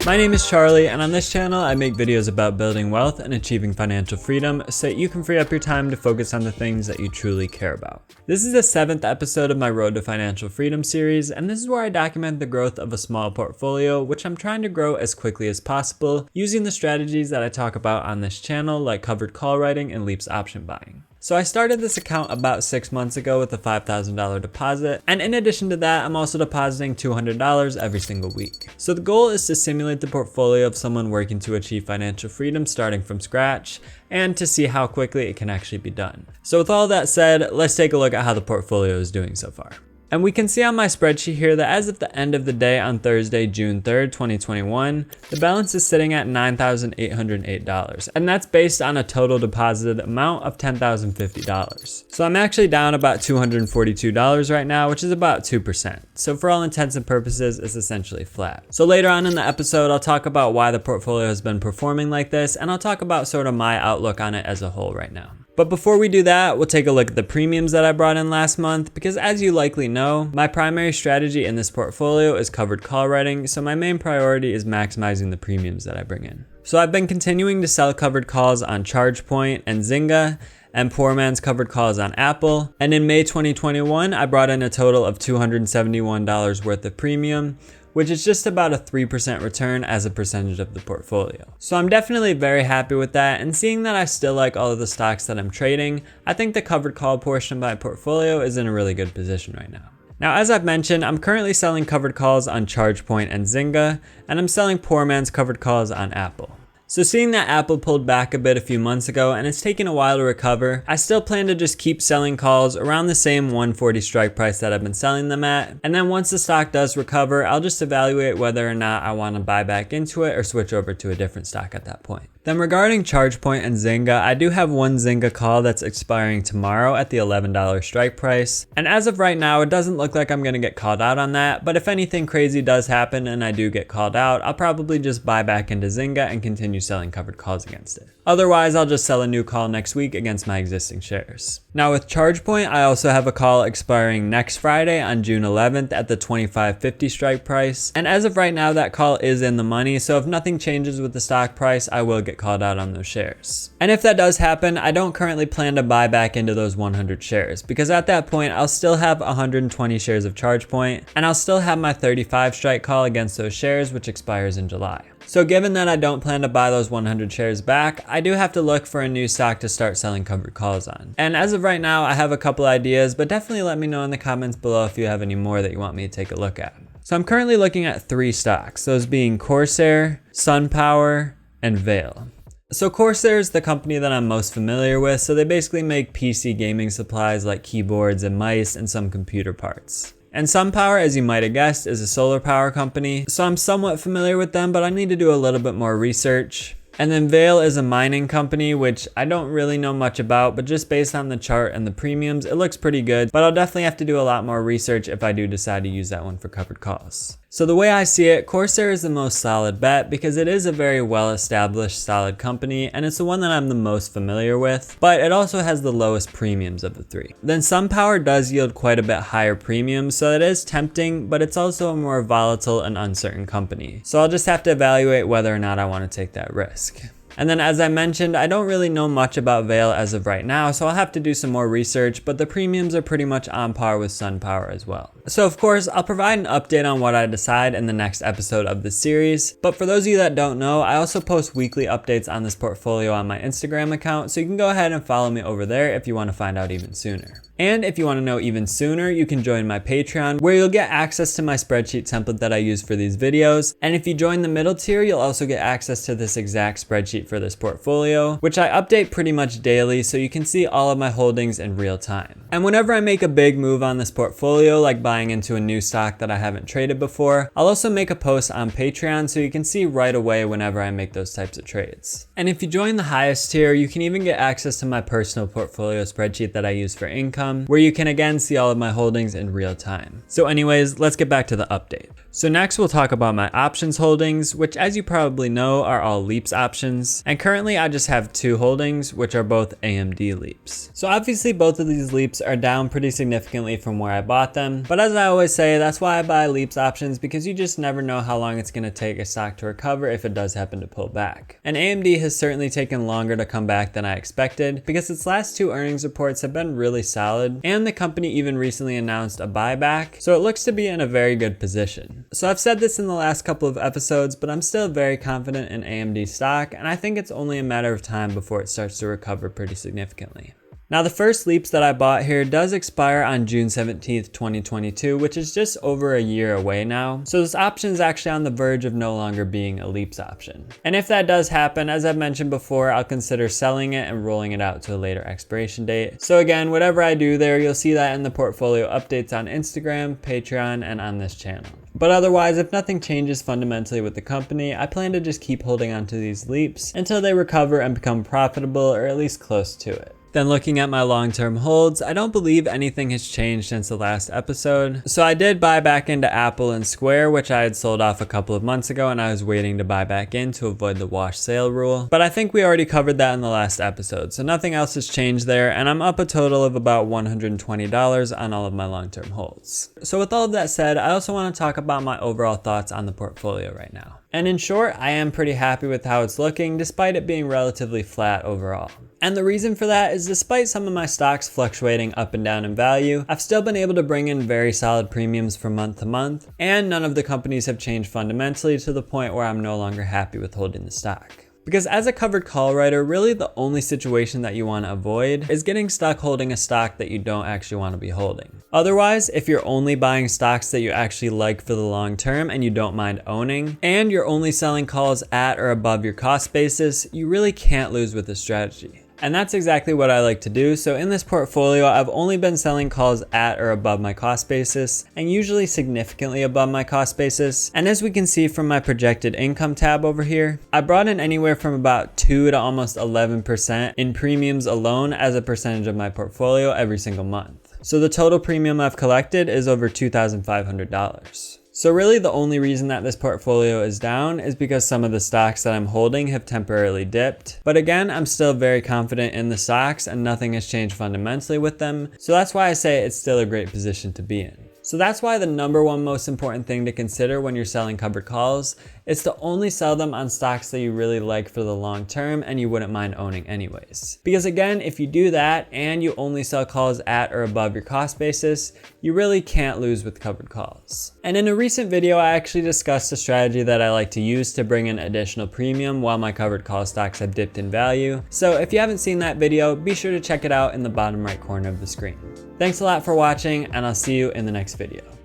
My name is Charlie, and on this channel I make videos about building wealth and achieving financial freedom so that you can free up your time to focus on the things that you truly care about. This is the 7th episode of my Road to Financial Freedom series, and this is where I document the growth of a small portfolio, which I'm trying to grow as quickly as possible using the strategies that I talk about on this channel, like covered call writing and leaps option buying. So I started this account about 6 months ago with a $5,000 deposit, and in addition to that, I'm also depositing $200 every single week. So the goal is to simulate the portfolio of someone working to achieve financial freedom starting from scratch, and to see how quickly it can actually be done. So with all that said, let's take a look at how the portfolio is doing so far. And we can see on my spreadsheet here that as of the end of the day on Thursday, June 3rd, 2021, the balance is sitting at $9,808. And that's based on a total deposited amount of $10,050. So I'm actually down about $242 right now, which is about 2%. So for all intents and purposes, it's essentially flat. So later on in the episode, I'll talk about why the portfolio has been performing like this, and I'll talk about sort of my outlook on it as a whole right now. But before we do that, we'll take a look at the premiums that I brought in last month, because as you likely know, my primary strategy in this portfolio is covered call writing, so my main priority is maximizing the premiums that I bring in. So I've been continuing to sell covered calls on ChargePoint and Zynga, and poor man's covered calls on Apple. And in May 2021, I brought in a total of $271 worth of premium, which is just about a 3% return as a percentage of the portfolio. So I'm definitely very happy with that, and seeing that I still like all of the stocks that I'm trading, I think the covered call portion of my portfolio is in a really good position right now. Now, as I've mentioned, I'm currently selling covered calls on ChargePoint and Zynga, and I'm selling poor man's covered calls on Apple. So seeing that Apple pulled back a bit a few months ago and it's taken a while to recover, I still plan to just keep selling calls around the same 140 strike price that I've been selling them at. And then once the stock does recover, I'll just evaluate whether or not I want to buy back into it or switch over to a different stock at that point. Then regarding ChargePoint and Zynga, I do have one Zynga call that's expiring tomorrow at the $11 strike price. And as of right now, it doesn't look like I'm going to get called out on that, but if anything crazy does happen and I do get called out, I'll probably just buy back into Zynga and continue selling covered calls against it. Otherwise, I'll just sell a new call next week against my existing shares. Now with ChargePoint, I also have a call expiring next Friday on June 11th at the $25.50 strike price. And as of right now, that call is in the money, so if nothing changes with the stock price, I will get called out on those shares. And if that does happen, I don't currently plan to buy back into those 100 shares, because at that point, I'll still have 120 shares of ChargePoint, and I'll still have my 35 strike call against those shares, which expires in July. So given that I don't plan to buy those 100 shares back, I do have to look for a new stock to start selling covered calls on. And as of right now, I have a couple ideas, but definitely let me know in the comments below if you have any more that you want me to take a look at. So I'm currently looking at 3 stocks, those being Corsair, SunPower, and Vail. So Corsair is the company that I'm most familiar with, so they basically make PC gaming supplies like keyboards and mice and some computer parts. And SunPower, as you might have guessed, is a solar power company, so I'm somewhat familiar with them, but I need to do a little bit more research. And then Vail is a mining company, which I don't really know much about, but just based on the chart and the premiums, it looks pretty good, but I'll definitely have to do a lot more research if I do decide to use that one for covered calls. So the way I see it, Corsair is the most solid bet because it is a very well-established, solid company, and it's the one that I'm the most familiar with, but it also has the lowest premiums of the 3. Then SunPower does yield quite a bit higher premiums, so it is tempting, but it's also a more volatile and uncertain company. So I'll just have to evaluate whether or not I want to take that risk. And then as I mentioned, I don't really know much about Vail as of right now, so I'll have to do some more research, but the premiums are pretty much on par with SunPower as well. So of course, I'll provide an update on what I decide in the next episode of this series, but for those of you that don't know, I also post weekly updates on this portfolio on my Instagram account, so you can go ahead and follow me over there if you want to find out even sooner. And if you want to know even sooner, you can join my Patreon, where you'll get access to my spreadsheet template that I use for these videos. And if you join the middle tier, you'll also get access to this exact spreadsheet for this portfolio, which I update pretty much daily, so you can see all of my holdings in real time. And whenever I make a big move on this portfolio, like buying into a new stock that I haven't traded before, I'll also make a post on Patreon so you can see right away whenever I make those types of trades. And if you join the highest tier, you can even get access to my personal portfolio spreadsheet that I use for income income, where you can again see all of my holdings in real time. So anyways, let's get back to the update. So next we'll talk about my options holdings, which as you probably know are all Leaps options. And currently I just have 2 holdings, which are both AMD Leaps. So obviously both of these Leaps are down pretty significantly from where I bought them. But as I always say, that's why I buy Leaps options, because you just never know how long it's going to take a stock to recover if it does happen to pull back. And AMD has certainly taken longer to come back than I expected, because its last 2 earnings reports have been really solid. And the company even recently announced a buyback. So it looks to be in a very good position. So I've said this in the last couple of episodes, but I'm still very confident in AMD stock, and I think it's only a matter of time before it starts to recover pretty significantly. Now the first Leaps that I bought here does expire on June 17th, 2022, which is just over a year away now. So this option is actually on the verge of no longer being a Leaps option. And if that does happen, as I've mentioned before, I'll consider selling it and rolling it out to a later expiration date. So again, whatever I do there, you'll see that in the portfolio updates on Instagram, Patreon, and on this channel. But otherwise, if nothing changes fundamentally with the company, I plan to just keep holding onto these Leaps until they recover and become profitable, or at least close to it. Then looking at my long-term holds, I don't believe anything has changed since the last episode. So I did buy back into Apple and Square, which I had sold off a couple of months ago, and I was waiting to buy back in to avoid the wash sale rule. But I think we already covered that in the last episode, so nothing else has changed there, and I'm up a total of about $120 on all of my long-term holds. So with all of that said, I also want to talk about my overall thoughts on the portfolio right now. And in short, I am pretty happy with how it's looking, despite it being relatively flat overall. And the reason for that is despite some of my stocks fluctuating up and down in value, I've still been able to bring in very solid premiums from month to month, and none of the companies have changed fundamentally to the point where I'm no longer happy with holding the stock. Because as a covered call writer, really the only situation that you want to avoid is getting stuck holding a stock that you don't actually want to be holding. Otherwise, if you're only buying stocks that you actually like for the long term and you don't mind owning, and you're only selling calls at or above your cost basis, you really can't lose with this strategy. And that's exactly what I like to do. So in this portfolio, I've only been selling calls at or above my cost basis, and usually significantly above my cost basis. And as we can see from my projected income tab over here, I brought in anywhere from about 2 to almost 11% in premiums alone as a percentage of my portfolio every single month. So the total premium I've collected is over $2,500. So really the only reason that this portfolio is down is because some of the stocks that I'm holding have temporarily dipped. But again, I'm still very confident in the stocks and nothing has changed fundamentally with them. So that's why I say it's still a great position to be in. So that's why the number one most important thing to consider when you're selling covered calls is to only sell them on stocks that you really like for the long term and you wouldn't mind owning anyways. Because again, if you do that and you only sell calls at or above your cost basis, you really can't lose with covered calls. And in a recent video, I actually discussed a strategy that I like to use to bring in additional premium while my covered call stocks have dipped in value. So if you haven't seen that video, be sure to check it out in the bottom right corner of the screen. Thanks a lot for watching, and I'll see you in the next video.